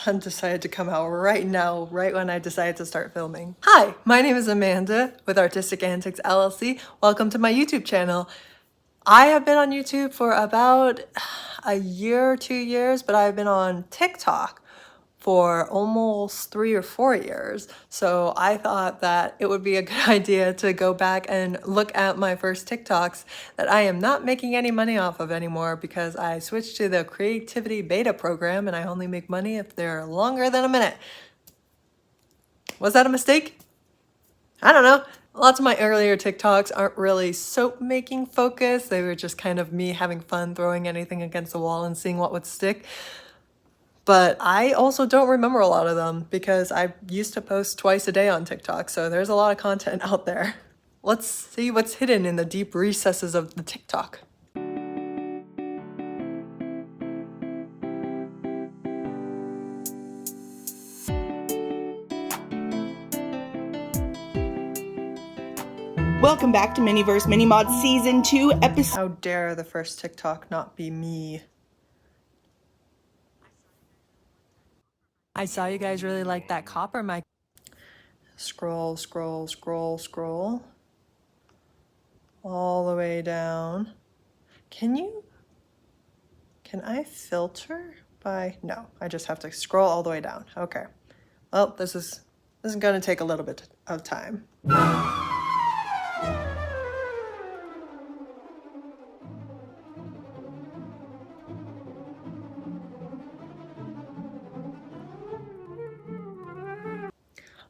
sun decided to come out right now, right when I decided to start filming. Hi, my name is Amanda with Artistic Antics LLC. Welcome to my YouTube channel. I have been on YouTube for about a year or 2 years, but I've been on TikTok for almost 3 or 4 years. So I thought that it would be a good idea to go back and look at my first TikToks that I am not making any money off of anymore because I switched to the Creativity Beta program and I only make money if they're longer than a minute. Was that a mistake? I don't know. Lots of my earlier TikToks aren't really soap making focused. They were just kind of me having fun throwing anything against the wall and seeing what would stick. But I also don't remember a lot of them because I used to post twice a day on TikTok, so there's a lot of content out there. Let's see what's hidden in the deep recesses of the TikTok. Welcome back to Miniverse Minimod Season 2, episode... How dare the first TikTok not be me? I saw you guys really like that copper mic. Scroll, scroll, scroll, scroll. All the way down. Can I filter by, no, I just have to scroll all the way down. Okay. Well, this is gonna take a little bit of time.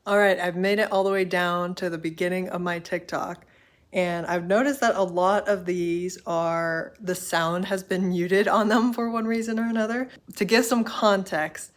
All right, I've made it all the way down to the beginning of my TikTok, and I've noticed that a lot of these are, the sound has been muted on them for one reason or another. To give some context,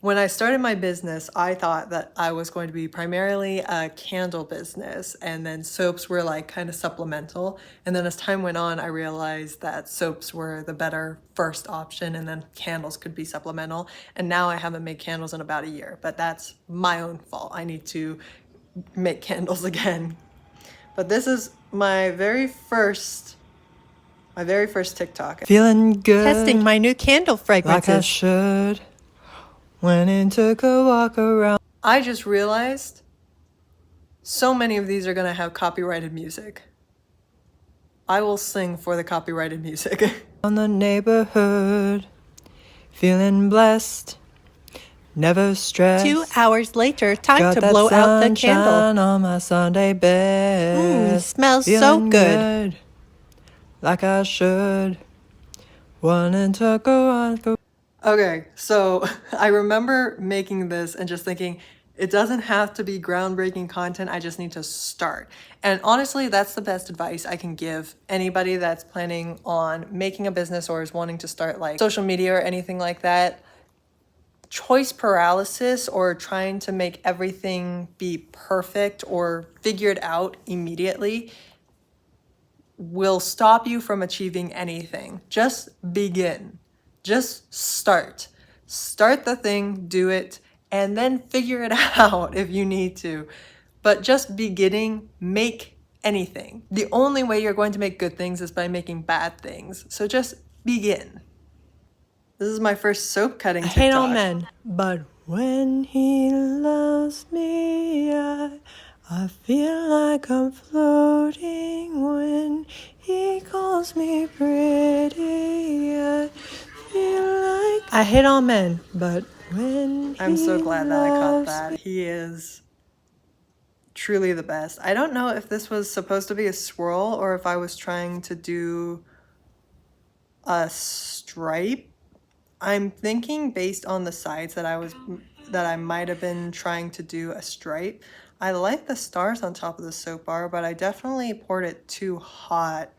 when I started my business, I thought that I was going to be primarily a candle business, and then soaps were like kind of supplemental. And then as time went on, I realized that soaps were the better first option, and then candles could be supplemental. And now I haven't made candles in about a year, but that's my own fault. I need to make candles again. But this is my very first TikTok. Feeling good. Testing my new candle fragrances. Like I should. Went and took a walk around. I just realized so many of these are gonna have copyrighted music. I will sing for the copyrighted music. On the neighborhood, feeling blessed, never stressed. 2 hours later, time to blow out the candle. On my Sunday best. Smells so good. Like I should. Went and took a walk. Okay, so I remember making this and just thinking, it doesn't have to be groundbreaking content, I just need to start. And honestly, that's the best advice I can give anybody that's planning on making a business or is wanting to start like social media or anything like that. Choice paralysis or trying to make everything be perfect or figured out immediately will stop you from achieving anything. Just begin. Just start. Start the thing, do it, and then figure it out if you need to. But just beginning, make anything. The only way you're going to make good things is by making bad things. So just begin. This is my first soap cutting TikTok. I hate all men, but when he loves me, I feel like I'm floating. When he calls me pretty, I hate all men, but when I'm so glad that I caught that. He is truly the best. I don't know if this was supposed to be a swirl or if I was trying to do a stripe. I'm thinking based on the sides that I might have been trying to do a stripe. I like the stars on top of the soap bar, but I definitely poured it too hot.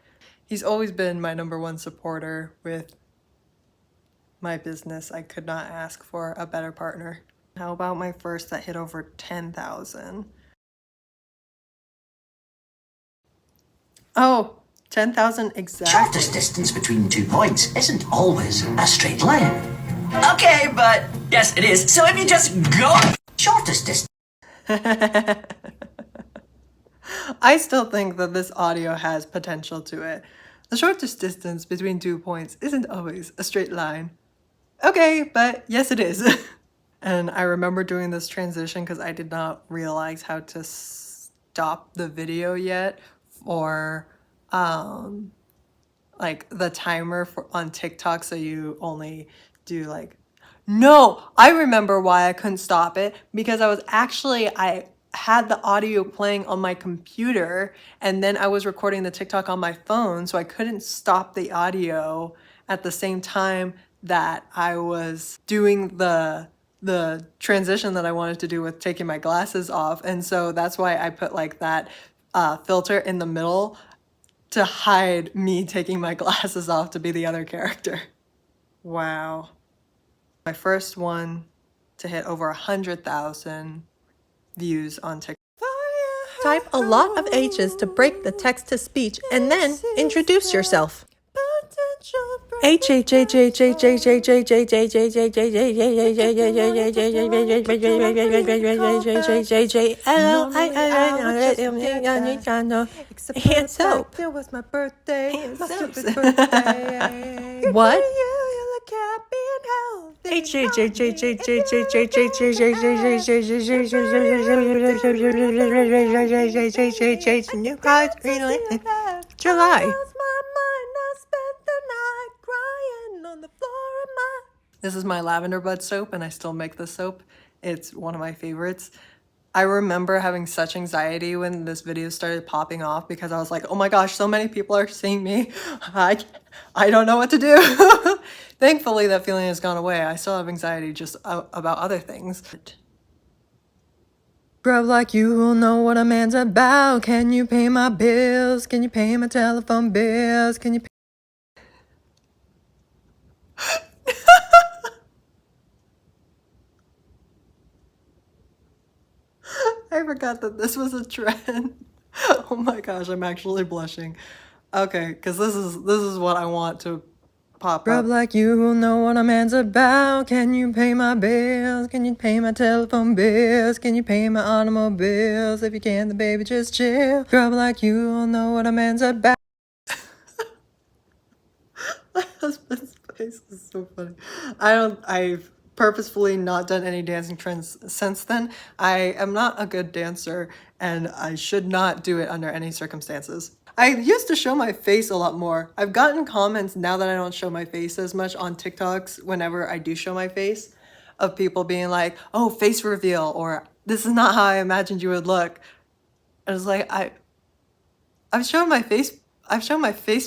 He's always been my #1 supporter with my business. I could not ask for a better partner. How about my first that hit over 10,000? Oh, 10,000 exact. Shortest distance between 2 points isn't always a straight line. Okay, but yes, it is. So if you just go shortest distance. I still think that this audio has potential to it. The shortest distance between 2 points isn't always a straight line. Okay, but yes it is. And I remember doing this transition because I did not realize how to stop the video yet for like the timer for on TikTok, so you only do like no, I remember why I couldn't stop it because I had the audio playing on my computer and then I was recording the TikTok on my phone, so I couldn't stop the audio at the same time that I was doing the transition that I wanted to do with taking my glasses off. And so that's why I put like that filter in the middle to hide me taking my glasses off to be the other character. Wow. My first one to hit over 100,000 views on TikTok. Type a lot of H's to break the text to speech and then introduce yourself. H H H H H H H H H H H H H H hand soap. It was my birthday. My stupid birthday. What? H H H H H H H H H H H New College July. This is my lavender bud soap, and I still make this soap. It's one of my favorites. I remember having such anxiety when this video started popping off because I was like, oh my gosh, so many people are seeing me. I don't know what to do. Thankfully, that feeling has gone away. I still have anxiety just about other things. Grub like you will know what a man's about. Can you pay my bills? Can you pay my telephone bills? Can you pay I forgot that this was a trend. Oh my gosh, I'm actually blushing. Okay, because this is what I want to pop up. Grub like you will know what a man's about. Can you pay my bills? Can you pay my telephone bills? Can you pay my automobiles? If you can, then baby, just chill. Grub like you will know what a man's about. My husband's face is so funny. I've purposefully not done any dancing trends since then. I am not a good dancer and I should not do it under any circumstances. I used to show my face a lot more. I've gotten comments now that I don't show my face as much on TikToks whenever I do show my face of people being like, oh, face reveal, or this is not how I imagined you would look. And it's like, I've shown my face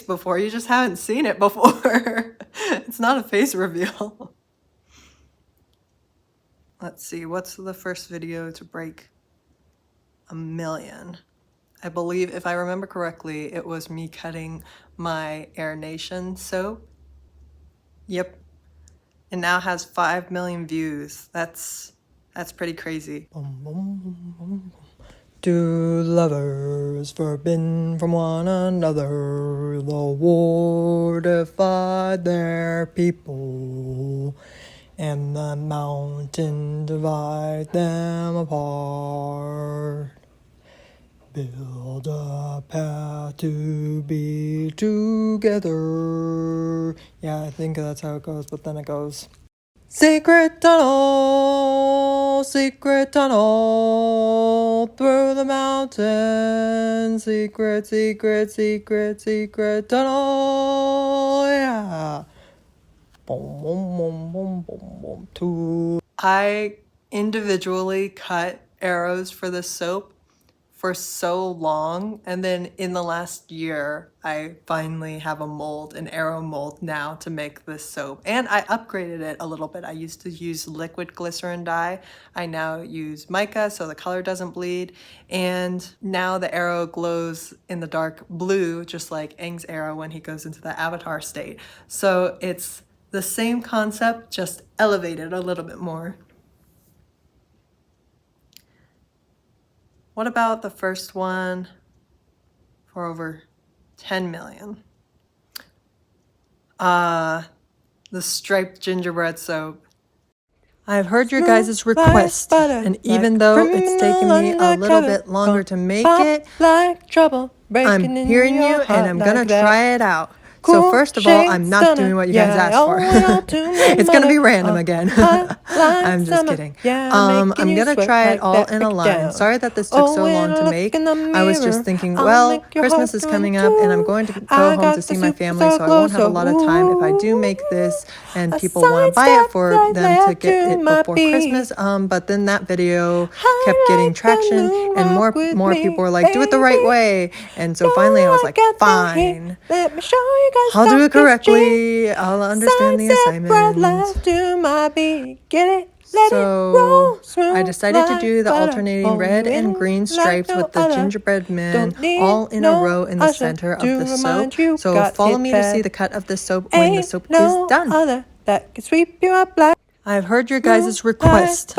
before, you just haven't seen it before. It's not a face reveal. Let's see, what's the first video to break 1 million? I believe, if I remember correctly, it was me cutting my Air Nation soap. Yep. It now has 5 million views. That's pretty crazy. Two lovers forbidden from one another, the war divided their people, and the mountain divide them apart. Build a path to be together. Yeah, I think that's how it goes, but then it goes. Secret tunnel through the mountains. Secret tunnel. Yeah. Boom, boom, boom, boom, boom, boom. I individually cut arrows for the soap for so long, and then in the last year I finally have an arrow mold now to make this soap, and I upgraded it a little bit. I used to use liquid glycerin dye. I now use mica so the color doesn't bleed, and now the arrow glows in the dark blue just like Aang's arrow when he goes into the avatar state. So it's the same concept, just elevated a little bit more. What about the first one for over 10 million? The striped gingerbread soap. I've heard your guys' request, and even though it's taken me a little bit longer to make it, I'm hearing you and I'm gonna try it out. So first of all, I'm not doing what you guys asked for. It's gonna be random again. I'm just kidding. I'm gonna try it all in a line. Sorry that this took so long to make. I was just thinking, well, Christmas is coming up and I'm going to go home to see my family, so I won't have a lot of time if I do make this and people want to buy it for them to get it before Christmas. But then that video kept getting traction and more people were like, do it the right way. And so finally I was like, fine, I'll do it correctly. I'll understand the assignment. So I decided to do the alternating red and green stripes with the gingerbread men all in a row in the center of the soap. So follow me to see the cut of the soap when the soap is done. I've heard your guys' request.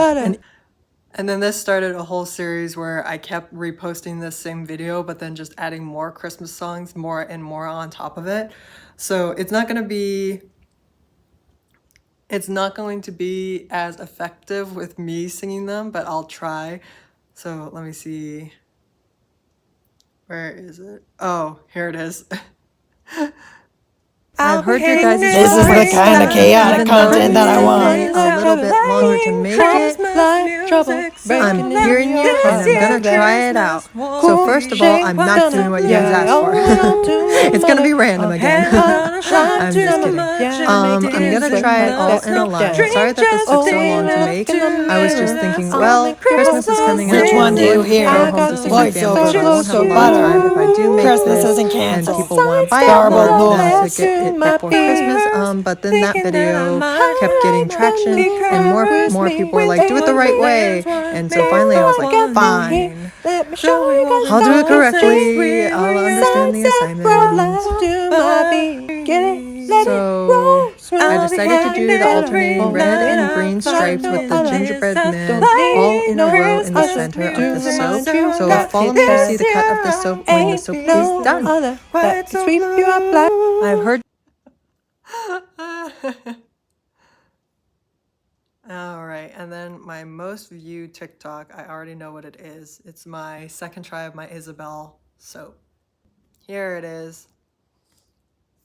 And then this started a whole series where I kept reposting this same video, but then just adding more Christmas songs, more and more on top of it. So it's not going to be as effective with me singing them, but I'll try. So let me see. Where is it? Oh, here it is. I've heard your guys' This is the kind of chaotic content that I want. A little bit longer to make it. I'm hearing you and I'm gonna try it out. So first of all, I'm not doing what you guys asked for. It's gonna be random again. I'm just kidding. I'm gonna try it all in a line. Sorry that this took so long to make. I was just thinking, well, Christmas is coming up. Which one do you hear? Voiceover, so butter. Christmas isn't and canceled. people want to buy it Garbled more noise. to get it before Christmas. But then that video kept getting traction and more people were like, do it the right way. And so finally I was like, fine, I'll do it correctly. I'll understand the assignment. So I decided to do the alternating red and green stripes with the gingerbread men all in a row in the center of the soap. So follow me to see the cut of the soap when the soap is done. I've heard. All right, and then my most viewed TikTok, I already know what it is. It's my second try of my Isabel soap. Here it is.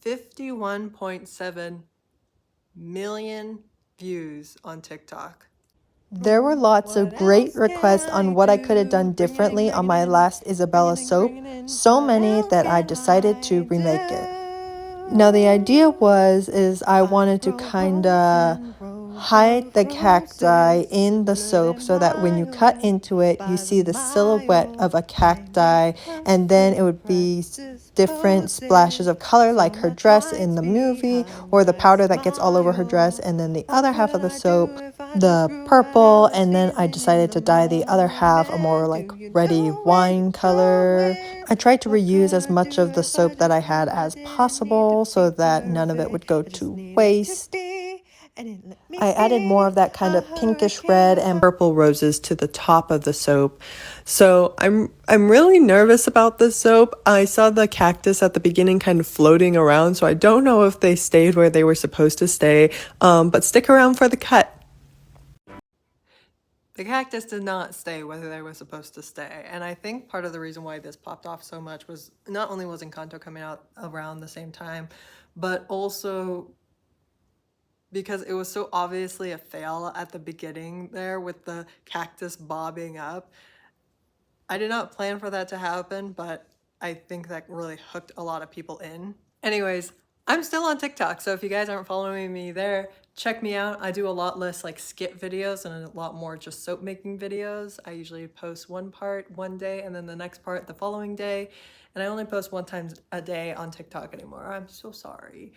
51.7 million views on TikTok. There were lots of great requests on what I could have done differently on my last Isabella soap, so many that I decided to remake it. Now the idea is I wanted to kind of hide the cacti in the soap so that when you cut into it, you see the silhouette of a cacti, and then it would be different splashes of color like her dress in the movie or the powder that gets all over her dress, and then the other half of the soap, the purple, and then I decided to dye the other half a more like reddy wine color. I tried to reuse as much of the soap that I had as possible so that none of it would go to waste. I added more of that kind of pinkish red and purple roses to the top of the soap. So I'm really nervous about this soap. I saw the cactus at the beginning kind of floating around, so I don't know if they stayed where they were supposed to stay, but stick around for the cut. The cactus did not stay where they were supposed to stay, and I think part of the reason why this popped off so much was not only was Encanto coming out around the same time, but also because it was so obviously a fail at the beginning there with the cactus bobbing up. I did not plan for that to happen, but I think that really hooked a lot of people in. Anyways, I'm still on TikTok, so if you guys aren't following me there, check me out. I do a lot less like skit videos and a lot more just soap making videos. I usually post one part one day and then the next part the following day, and I only post one time a day on TikTok anymore. I'm so sorry.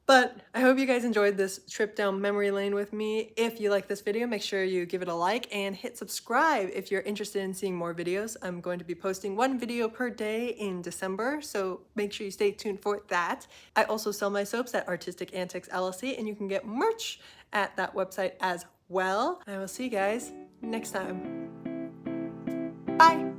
But I hope you guys enjoyed this trip down memory lane with me. If you like this video, make sure you give it a like and hit subscribe if you're interested in seeing more videos. I'm going to be posting one video per day in December, so make sure you stay tuned for that. I also sell my soaps at Artistic Antics LLC, and you can get merch at that website as well. I will see you guys next time. Bye!